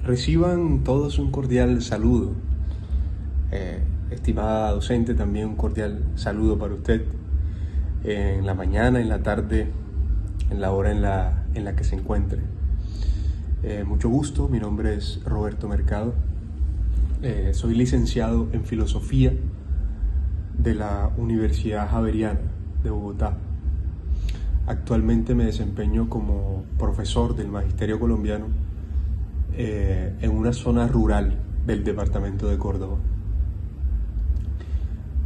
Reciban todos un cordial saludo. Estimada docente, también un cordial saludo para usted. En la mañana, en la tarde, en la hora en la que se encuentre. Mucho gusto, mi nombre es Roberto Mercado. Soy licenciado en Filosofía de la Universidad Javeriana de Bogotá. Actualmente me desempeño como profesor del Magisterio Colombiano en una zona rural del departamento de Córdoba.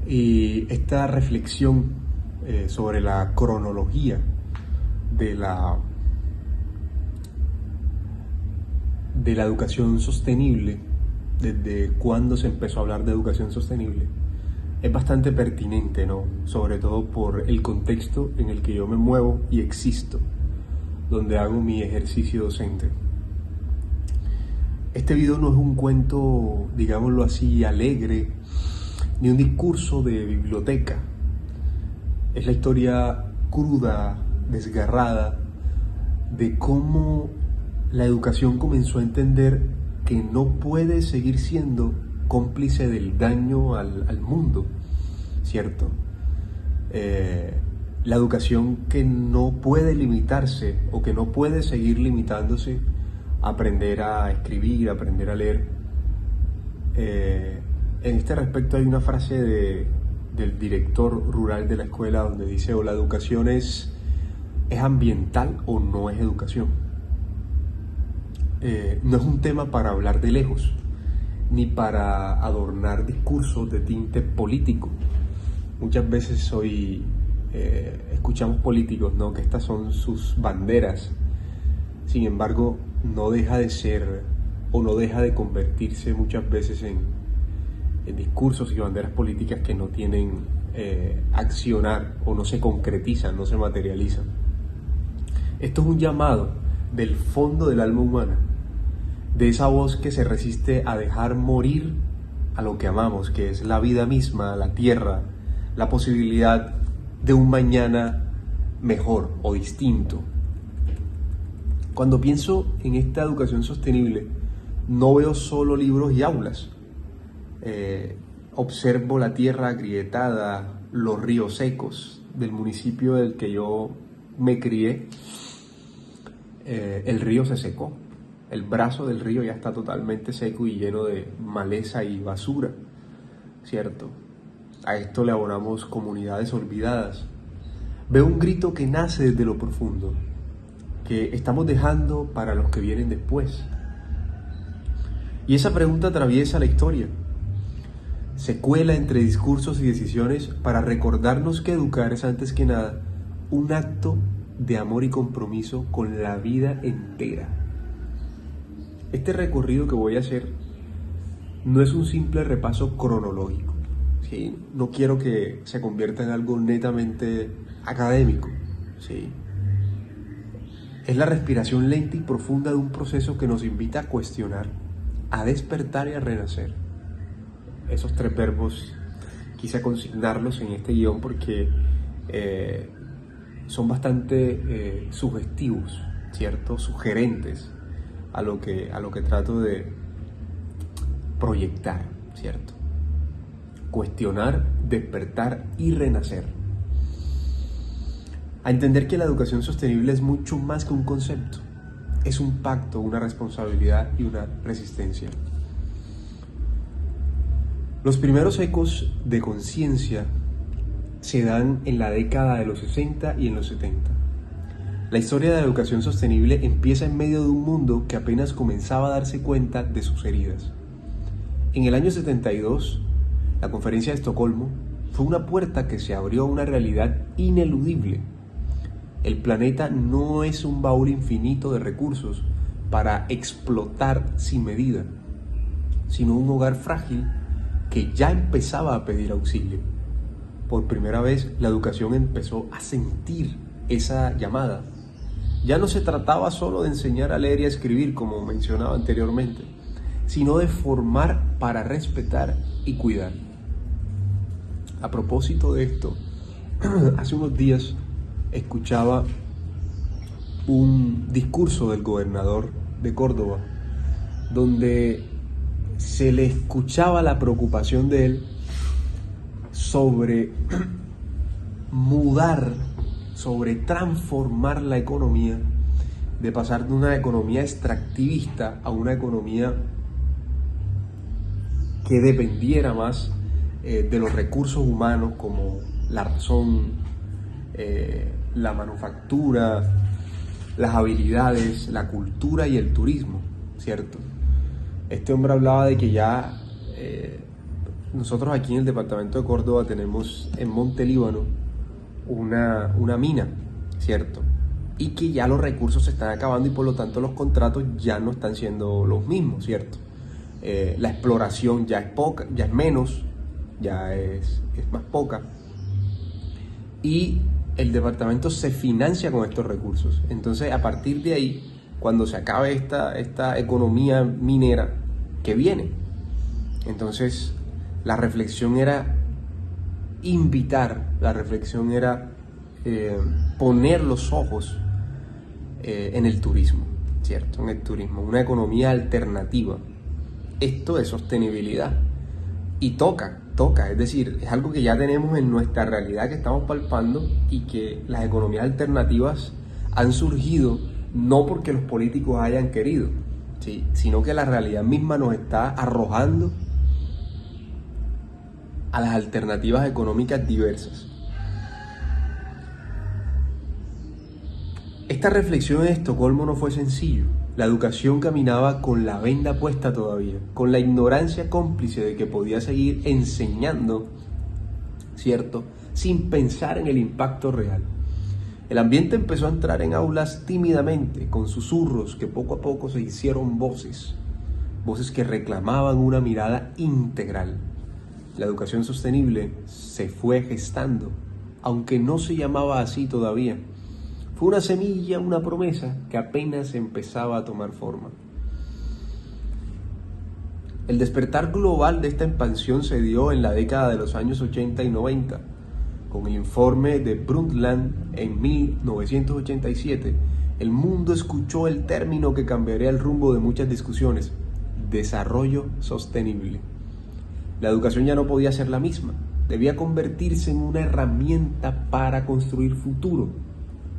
Y esta reflexión sobre la cronología de la educación sostenible, desde cuándo se empezó a hablar de educación sostenible, es bastante pertinente, ¿no? Sobre todo por el contexto en el que yo me muevo y existo, donde hago mi ejercicio docente. Este video no es un cuento, digámoslo así, alegre, ni un discurso de biblioteca. Es la historia cruda, desgarrada, de cómo la educación comenzó a entender que no puede seguir siendo cómplice del daño al mundo, ¿cierto? La educación que no puede limitarse o que no puede seguir limitándose a aprender a escribir, a aprender a leer. En este respecto hay una frase del director rural de la escuela donde dice: o la educación es ambiental o no es educación. No es un tema para hablar de lejos, ni para adornar discursos de tinte político. Muchas veces escuchamos políticos, ¿no?, que estas son sus banderas. Sin embargo, no deja de ser o no deja de convertirse muchas veces en discursos y banderas políticas que no tienen accionar o no se concretizan, no se materializan. Esto es un llamado del fondo del alma humana, de esa voz que se resiste a dejar morir a lo que amamos, que es la vida misma, la tierra, la posibilidad de un mañana mejor o distinto. Cuando pienso en esta educación sostenible, no veo solo libros y aulas. Observo la tierra agrietada, los ríos secos del municipio del que yo me crié. El río se secó. El brazo del río ya está totalmente seco y lleno de maleza y basura, ¿cierto? A esto le abonamos comunidades olvidadas. Veo un grito que nace desde lo profundo, que estamos dejando para los que vienen después. Y esa pregunta atraviesa la historia. Se cuela entre discursos y decisiones para recordarnos que educar es, antes que nada, un acto de amor y compromiso con la vida entera. Este recorrido que voy a hacer no es un simple repaso cronológico, ¿sí? No quiero que se convierta en algo netamente académico, ¿sí? Es la respiración lenta y profunda de un proceso que nos invita a cuestionar, a despertar y a renacer. Esos tres verbos quise consignarlos en este guión porque son bastante sugestivos, ¿cierto? Sugerentes a lo que trato de proyectar, ¿cierto? Cuestionar, despertar y renacer. A entender que la educación sostenible es mucho más que un concepto. Es un pacto, una responsabilidad y una resistencia. Los primeros ecos de conciencia se dan en la década de los 60 y en los 70. La historia de la educación sostenible empieza en medio de un mundo que apenas comenzaba a darse cuenta de sus heridas. En el año 72, la Conferencia de Estocolmo fue una puerta que se abrió a una realidad ineludible. El planeta no es un baúl infinito de recursos para explotar sin medida, sino un hogar frágil que ya empezaba a pedir auxilio. Por primera vez, la educación empezó a sentir esa llamada. Ya no se trataba solo de enseñar a leer y a escribir, como mencionaba anteriormente, sino de formar para respetar y cuidar. A propósito de esto, hace unos días escuchaba un discurso del gobernador de Córdoba, donde se le escuchaba la preocupación de él sobre mudar, sobre transformar la economía, de pasar de una economía extractivista a una economía que dependiera más de los recursos humanos como la razón, la manufactura, las habilidades, la cultura y el turismo, ¿cierto? Este hombre hablaba de que ya nosotros aquí en el departamento de Córdoba tenemos en Monte Líbano una mina, ¿cierto? Y que ya los recursos se están acabando y por lo tanto los contratos ya no están siendo los mismos, ¿cierto? La exploración ya es poca, ya es menos, ya es más poca. Y el departamento se financia con estos recursos. Entonces, a partir de ahí, cuando se acabe esta economía minera, ¿qué viene? Entonces, la reflexión era invitar, la reflexión era poner los ojos en el turismo, ¿cierto? En el turismo, una economía alternativa. Esto es sostenibilidad y toca, es decir, es algo que ya tenemos en nuestra realidad que estamos palpando y que las economías alternativas han surgido no porque los políticos hayan querido, ¿sí?, sino que la realidad misma nos está arrojando a las alternativas económicas diversas. Esta reflexión en Estocolmo no fue sencillo. La educación caminaba con la venda puesta todavía, con la ignorancia cómplice de que podía seguir enseñando, ¿cierto?, sin pensar en el impacto real. El ambiente empezó a entrar en aulas tímidamente, con susurros que poco a poco se hicieron voces que reclamaban una mirada integral. La educación sostenible se fue gestando, aunque no se llamaba así todavía. Fue una semilla, una promesa que apenas empezaba a tomar forma. El despertar global de esta expansión se dio en la década de los años 80 y 90. Con el informe de Brundtland en 1987, el mundo escuchó el término que cambiaría el rumbo de muchas discusiones: desarrollo sostenible. La educación ya no podía ser la misma, debía convertirse en una herramienta para construir futuro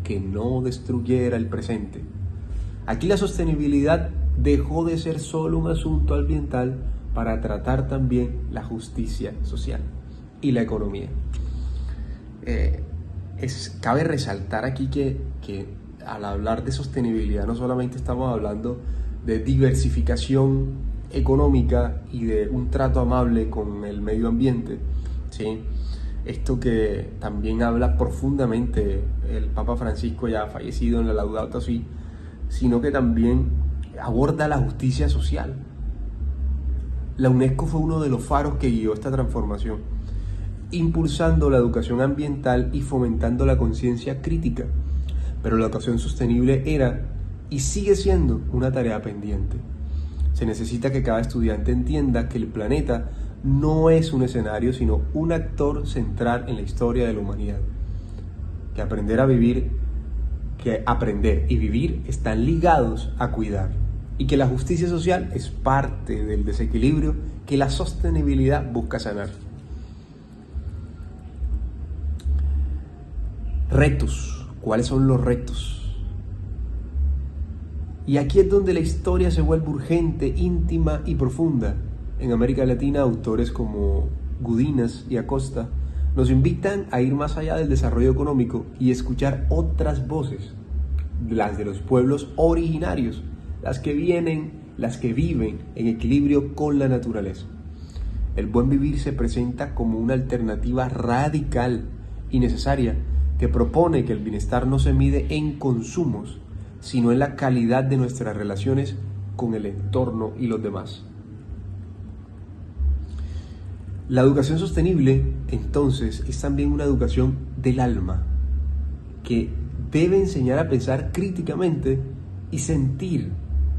que no destruyera el presente. Aquí la sostenibilidad dejó de ser solo un asunto ambiental para tratar también la justicia social y la economía. Cabe resaltar aquí que al hablar de sostenibilidad no solamente estamos hablando de diversificación económica y de un trato amable con el medio ambiente, ¿sí? Esto que también habla profundamente el Papa Francisco, ya fallecido, en la Laudato Si, sino que también aborda la justicia social. La UNESCO fue uno de los faros que guió esta transformación, impulsando la educación ambiental y fomentando la conciencia crítica. Pero la educación sostenible era y sigue siendo una tarea pendiente. Se necesita que cada estudiante entienda que el planeta no es un escenario, sino un actor central en la historia de la humanidad. Que aprender y vivir están ligados a cuidar. Y que la justicia social es parte del desequilibrio que la sostenibilidad busca sanar. Retos. ¿Cuáles son los retos? Y aquí es donde la historia se vuelve urgente, íntima y profunda. En América Latina, autores como Gudinas y Acosta nos invitan a ir más allá del desarrollo económico y escuchar otras voces, las de los pueblos originarios, las que viven en equilibrio con la naturaleza. El buen vivir se presenta como una alternativa radical y necesaria que propone que el bienestar no se mide en consumos, sino en la calidad de nuestras relaciones con el entorno y los demás. La educación sostenible, entonces, es también una educación del alma, que debe enseñar a pensar críticamente y sentir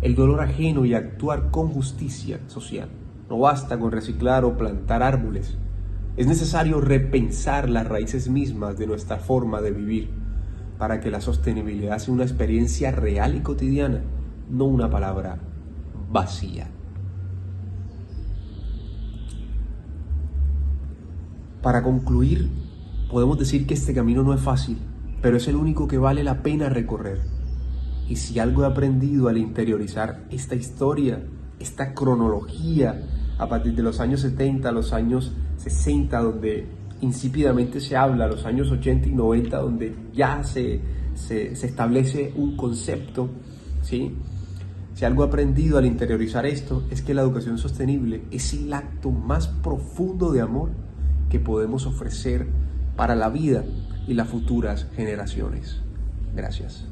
el dolor ajeno y actuar con justicia social. No basta con reciclar o plantar árboles. Es necesario repensar las raíces mismas de nuestra forma de vivir para que la sostenibilidad sea una experiencia real y cotidiana, no una palabra vacía. Para concluir, podemos decir que este camino no es fácil, pero es el único que vale la pena recorrer. Y si algo he aprendido al interiorizar esta historia, esta cronología, a partir de los años 70, los años 60, donde insípidamente se habla, los años 80 y 90, donde ya se establece un concepto, ¿sí? Si algo he aprendido al interiorizar esto, es que la educación sostenible es el acto más profundo de amor que podemos ofrecer para la vida y las futuras generaciones. Gracias.